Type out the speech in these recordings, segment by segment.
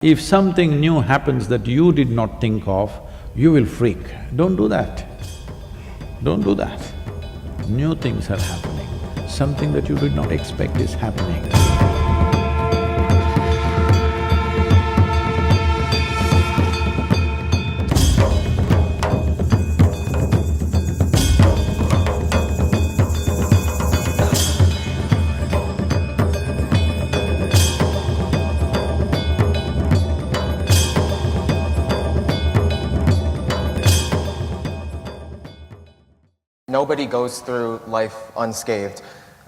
If something new happens that you did not think of, you will freak. Don't do that. Don't do that. New things are happening. Something that you did not expect is happening. Nobody goes through life unscathed.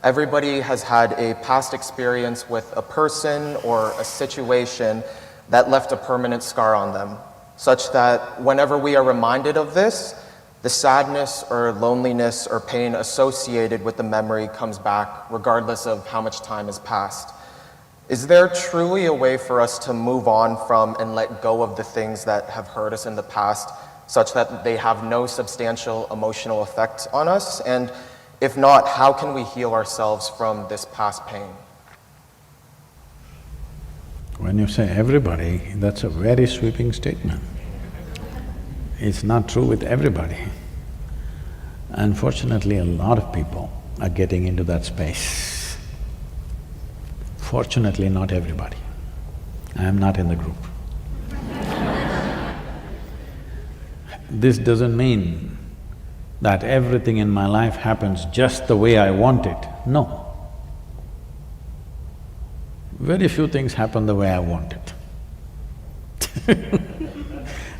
Everybody has had a past experience with a person or a situation that left a permanent scar on them, such that whenever we are reminded of this, the sadness or loneliness or pain associated with the memory comes back regardless of how much time has passed. Is there truly a way for us to move on from and let go of the things that have hurt us in the past, such that they have no substantial emotional effect on us? And if not, how can we heal ourselves from this past pain? When you say everybody, that's a very sweeping statement. It's not true with everybody. Unfortunately, a lot of people are getting into that space. Fortunately, not everybody. I am not in the group. This doesn't mean that everything in my life happens just the way I want it. No. Very few things happen the way I want it.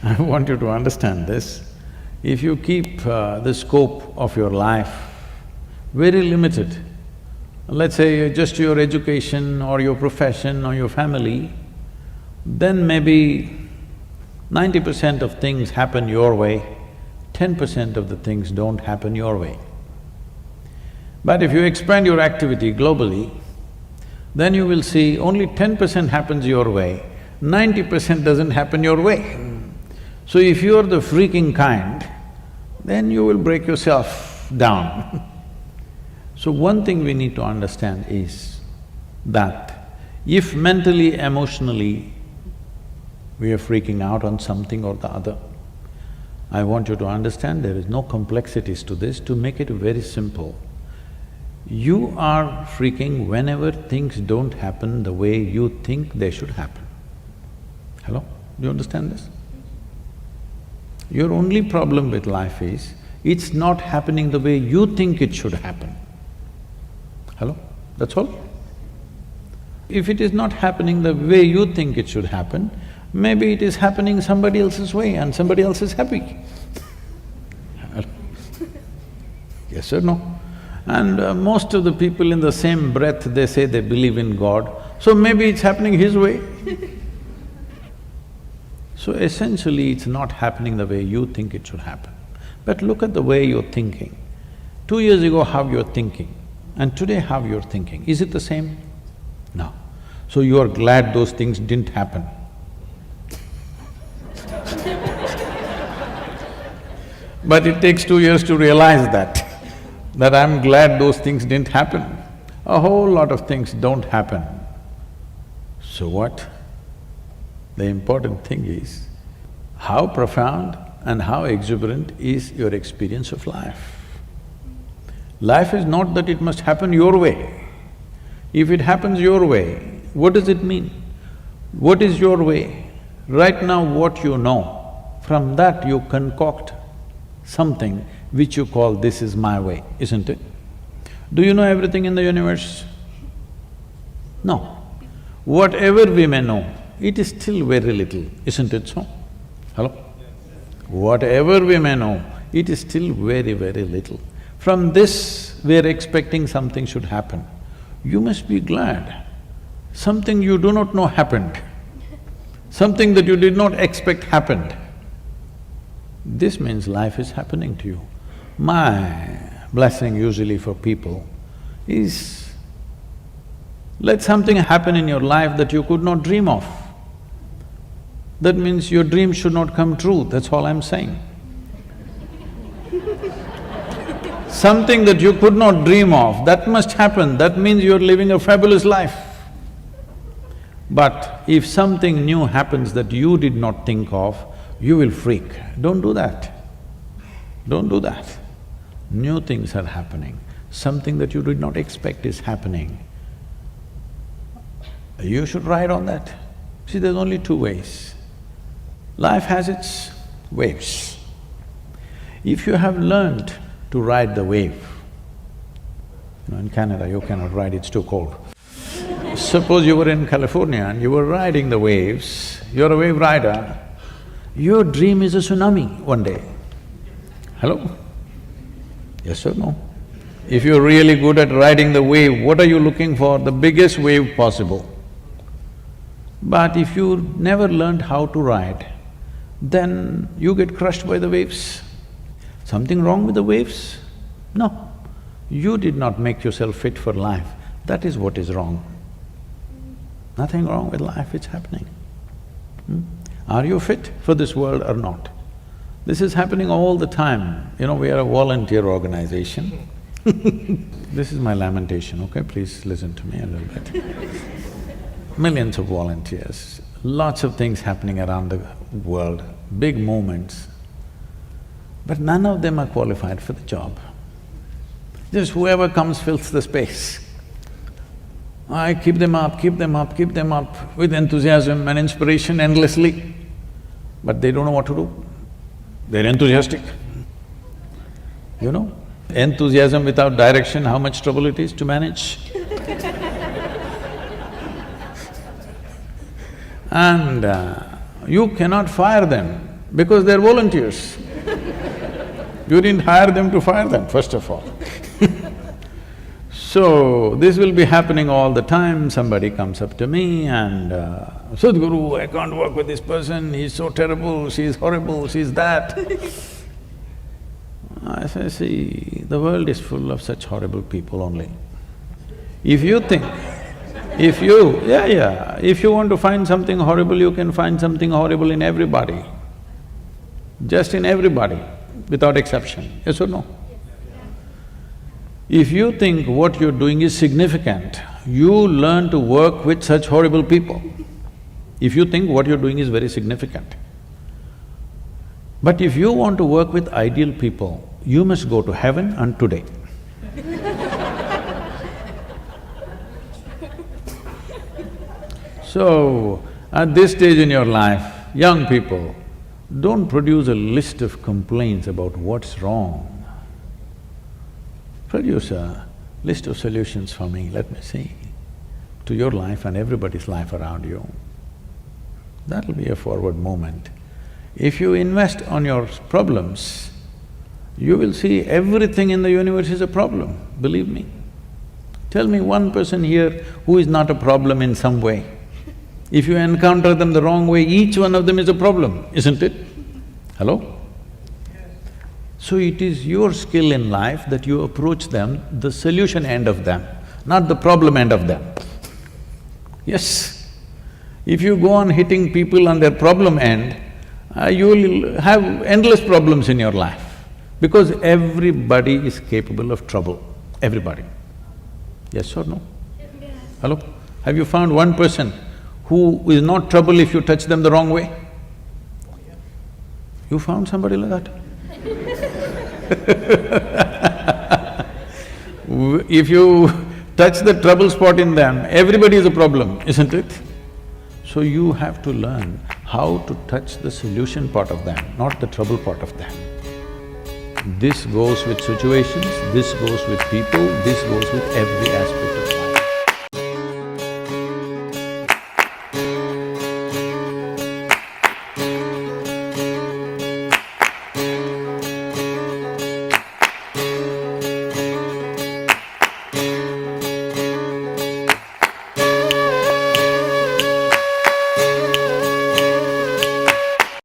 I want you to understand this. If you keep the scope of your life very limited, let's say just your education or your profession or your family, then maybe 90% of things happen your way, 10% of the things don't happen your way. But if you expand your activity globally, then you will see only 10% happens your way, 90% doesn't happen your way. So if you're the freaking kind, then you will break yourself down. So one thing we need to understand is that if mentally, emotionally, we are freaking out on something or the other, I want you to understand there is no complexities to this. To make it very simple, you are freaking whenever things don't happen the way you think they should happen. Hello? Do you understand this? Your only problem with life is, it's not happening the way you think it should happen. Hello? That's all. If it is not happening the way you think it should happen, maybe it is happening somebody else's way and somebody else is happy. Yes or no? And most of the people in the same breath, they say they believe in God, so maybe it's happening his way. So essentially, it's not happening the way you think it should happen. But look at the way you're thinking. 2 years ago, how you're thinking, and today how you're thinking, is it the same? No. So you are glad those things didn't happen. But it takes 2 years to realize that I'm glad those things didn't happen. A whole lot of things don't happen. So what? The important thing is, how profound and how exuberant is your experience of life. Life is not that it must happen your way. If it happens your way, what does it mean? What is your way? Right now what you know, from that you concoct something which you call, this is my way, isn't it? Do you know everything in the universe? No. Whatever we may know, it is still very little, isn't it so? Hello? Whatever we may know, it is still very, very little. From this, we are expecting something should happen. You must be glad. Something you do not know happened. Something that you did not expect happened. This means life is happening to you. My blessing usually for people is, let something happen in your life that you could not dream of. That means your dream should not come true, that's all I'm saying. Something that you could not dream of, that must happen, that means you're living a fabulous life. But if something new happens that you did not think of, you will freak. Don't do that. Don't do that. New things are happening. Something that you did not expect is happening. You should ride on that. See, there's only two ways. Life has its waves. If you have learned to ride the wave, in Canada you cannot ride, it's too cold. Suppose you were in California and you were riding the waves, you're a wave rider, your dream is a tsunami one day. Hello? Yes or no? If you're really good at riding the wave, what are you looking for? The biggest wave possible. But if you never learned how to ride, then you get crushed by the waves. Something wrong with the waves? No. You did not make yourself fit for life, that is what is wrong. Nothing wrong with life, it's happening. Are you fit for this world or not? This is happening all the time. We are a volunteer organization. This is my lamentation, okay? Please listen to me a little bit. Millions of volunteers, lots of things happening around the world, big movements, but none of them are qualified for the job. Just whoever comes fills the space. I keep them up, keep them up, keep them up with enthusiasm and inspiration endlessly, but they don't know what to do. They're enthusiastic. Enthusiasm without direction, how much trouble it is to manage. And you cannot fire them because they're volunteers. You didn't hire them to fire them, first of all. So, this will be happening all the time. Somebody comes up to me and, Sadhguru, I can't work with this person, he's so terrible, she's horrible, she's that. I say, see, the world is full of such horrible people only. If you think, if you want to find something horrible, you can find something horrible in everybody. Just in everybody, without exception, yes or no? If you think what you're doing is significant, you learn to work with such horrible people. If you think what you're doing is very significant. But if you want to work with ideal people, you must go to heaven and today. So, at this stage in your life, young people, don't produce a list of complaints about what's wrong. Produce a list of solutions for me, let me see, to your life and everybody's life around you. That'll be a forward movement. If you invest on your problems, you will see everything in the universe is a problem, believe me. Tell me one person here who is not a problem in some way. If you encounter them the wrong way, each one of them is a problem, isn't it? Hello? So it is your skill in life that you approach them, the solution end of them, not the problem end of them. Yes. If you go on hitting people on their problem end, you will have endless problems in your life, because everybody is capable of trouble, everybody. Yes or no? Yes. Hello? Have you found one person who is not trouble if you touch them the wrong way? You found somebody like that? If you touch the trouble spot in them, everybody is a problem, isn't it? So you have to learn how to touch the solution part of them, not the trouble part of them. This goes with situations, this goes with people, this goes with every aspect of life.